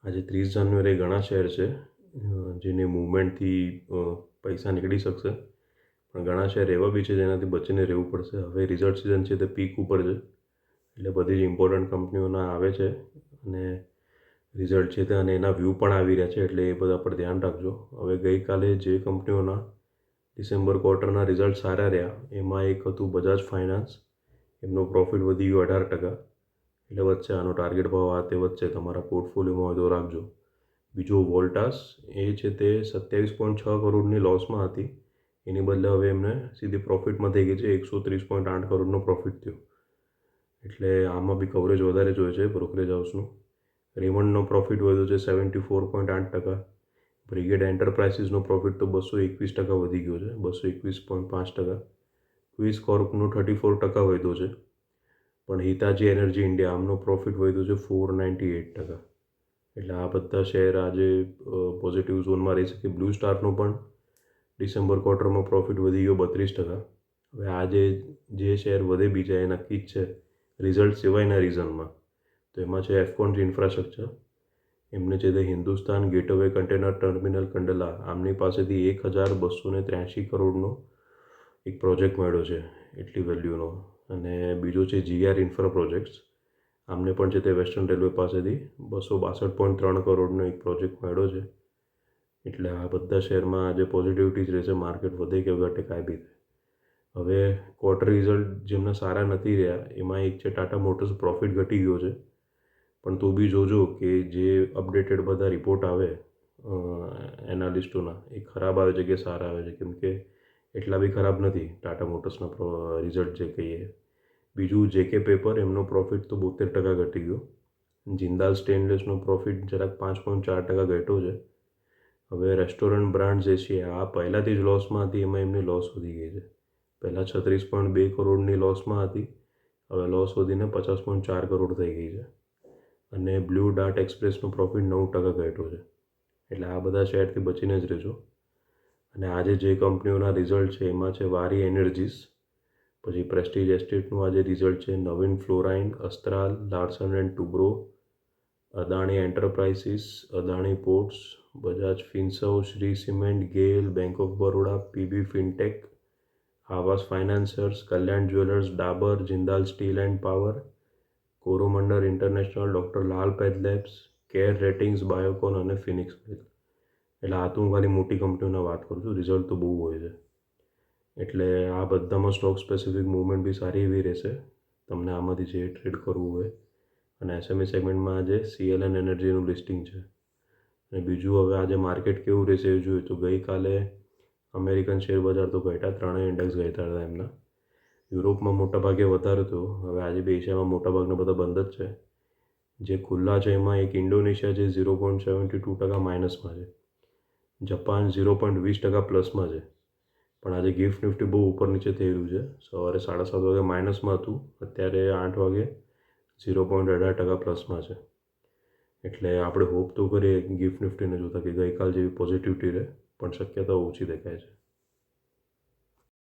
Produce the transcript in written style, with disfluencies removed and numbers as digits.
આજે 30 જાન્યુઆરી ઘણા શેર છે જેની મૂવમેન્ટથી પૈસા નીકળી શકશે, પણ ઘણા શેર એવા બી છે જેનાથી બચીને રહેવું પડશે. હવે રિઝલ્ટ સિઝન છે તે પીક ઉપર છે, એટલે બધી જ ઇમ્પોર્ટન્ટ કંપનીઓના આવે છે અને રિઝલ્ટ છે તે અને એના વ્યૂ પણ આવી રહ્યા છે, એટલે એ બધા પર ધ્યાન રાખજો. હવે ગઈકાલે જે કંપનીઓના ડિસેમ્બર ક્વાર્ટરના રિઝલ્ટ સારા રહ્યા એમાં એક હતું બજાજ ફાઇનાન્સ. એમનો પ્રોફિટ વધી ગયો 18%, એટલે વચ્ચે આનો ટાર્ગેટ ભાવ આ તે વચ્ચે તમારા પોર્ટફોલિયોમાં હોય તો રાખજો. બીજો વોલ્ટાસ, એ છે તે 27.6 કરોડની લોસમાં હતી, એની બદલે હવે એમને સીધી પ્રોફિટમાં થઈ ગઈ છે. 130.8 કરોડનો પ્રોફિટ થયો, એટલે આમાં બી કવરેજ વધારે જોઈએ છે બ્રોકરેજ હાઉસનું. રેમન્ડનો પ્રોફિટ વધ્યો છે 74.8%. બ્રિગેડ એન્ટરપ્રાઇસીસનો પ્રોફિટ તો 221% વધી ગયો છે, 221.5%. ક્વિઝ કોર્પનો 34% વધ્યો છે. પણ હિતાચી એનર્જી ઇન્ડિયા, આમનો પ્રોફિટ વધ્યો છે 498%. એટલે આ બધા શેર આજે પોઝિટિવ ઝોનમાં રહી શકે. બ્લુ સ્ટારનો પણ ડિસેમ્બર ક્વાર્ટરમાં પ્રોફિટ વધી ગયો 32%. હવે આજે જે શેર વધે બીજા એ નક્કી જ છે રિઝલ્ટ સિવાયના રીઝનમાં. તો એમાં છે એફકોન્સ ઇન્ફ્રાસ્ટ્રક્ચર. એમને છે તે Hindustan gateway container terminal Kandla, આમની પાસેથી 1283 કરોડનો એક પ્રોજેક્ટ મળ્યો છે, એટલી વેલ્યુનો. અને બીજો છે જીઆર ઇન્ફ્રા પ્રોજેક્ટ્સ. આમને પણ છે તે વેસ્ટર્ન રેલવે પાસેથી 262.3 કરોડનો એક પ્રોજેક્ટ મળ્યો છે. એટલે આ બધા શેરમાં આજે પોઝિટિવિટી જ રહેશે, માર્કેટ વધે કે ઘટે કાંઈ બી. હવે ક્વાર્ટર રિઝલ્ટ જેમના સારા નથી રહ્યા એમાં એક છે ટાટા મોટર્સ. પ્રોફિટ ઘટી ગયો છે, પણ તો બી જોજો કે જે અપડેટેડ બધા રિપોર્ટ આવે એનાલિસ્ટોના, એ ખરાબ આવે છે કે સારા આવે છે, કેમ કે એટલા બી ખરાબ નથી ટાટા મોટર્સના રિઝલ્ટ જે કહીએ. બીજું જેકે પેપર, એમનો પ્રોફિટ તો 72% ઘટી ગયો. જિંદાલ સ્ટેનલેસનો પ્રોફિટ જરાક 5.4% ઘટ્યો છે. હવે રેસ્ટોરન્ટ બ્રાન્ડ્સ જે છે આ પહેલાંથી જ લોસમાં હતી, એમાં એમની લોસ વધી ગઈ છે. પહેલાં 36.2 કરોડની લોસમાં હતી, હવે લોસ વધીને 50.4 કરોડ થઈ ગઈ છે. અને બ્લુ ડાર્ટ એક્સપ્રેસનો પ્રોફિટ 9% ઘટ્યો છે. એટલે આ બધા શેરથી બચીને જ રહેજો. અને આજે જે કંપનીઓના રિઝલ્ટ છે એમાં છે વારી એનર્જીસ, પછી પ્રેસ્ટીજ એસ્ટેટનું આજે રિઝલ્ટ છે, Navin Fluorine, Astral, Larsen and Toubro, Adani Enterprises, Adani Ports, Bajaj Finserv, Shree Cement, GAIL, Bank of Baroda, PB Fintech, Aavas Financiers, Kalyan Jewellers, Dabur, Jindal Steel and Power, Coromandel International, doctor Lal PathLabs, Care Ratings, Biocon અને ફિનિક્સ મિલ. એટલે આ તો હું ખાલી મોટી કંપનીઓના વાત કરું છું, રિઝલ્ટ તો બહુ હોય છે. એટલે આ બધામાં સ્ટોક સ્પેસિફિક મૂવમેન્ટ બી સારી એવી રહેશે તમને આમાંથી જે ટ્રેડ કરવું હોય. અને એસએમઈ સેગમેન્ટમાં આજે સીએલએન એનર્જીનું લિસ્ટિંગ છે. અને બીજું હવે આજે માર્કેટ કેવું રહેશે એ જોયું તો ગઈકાલે અમેરિકન શેર બજાર તો ઘટ્યા, ત્રણેય ઇન્ડેક્સ ઘટ્યા હતા એમના. યુરોપમાં મોટાભાગે વધારે હતો. હવે આજે બી એશિયામાં મોટાભાગના બધા બંધ જ છે. જે ખુલ્લા છે એમાં એક ઇન્ડોનેશિયા છે 0.72% માઇનસમાં છે, જપાન 0.20% પ્લસમાં છે. પણ આજે ગિફ્ટ નિફ્ટી બહુ ઉપર નીચે થઈ રહ્યું છે. સવારે 7:30 વાગે માઇનસમાં હતું, અત્યારે 8 વાગે 0.18% પ્લસમાં છે. એટલે આપણે હોપ તો કરીએ ગિફ્ટ નિફ્ટીને જોતા કે ગઈકાલ જેવી પોઝિટિવિટી રહે, પણ શક્યતા ઓછી દેખાય છે.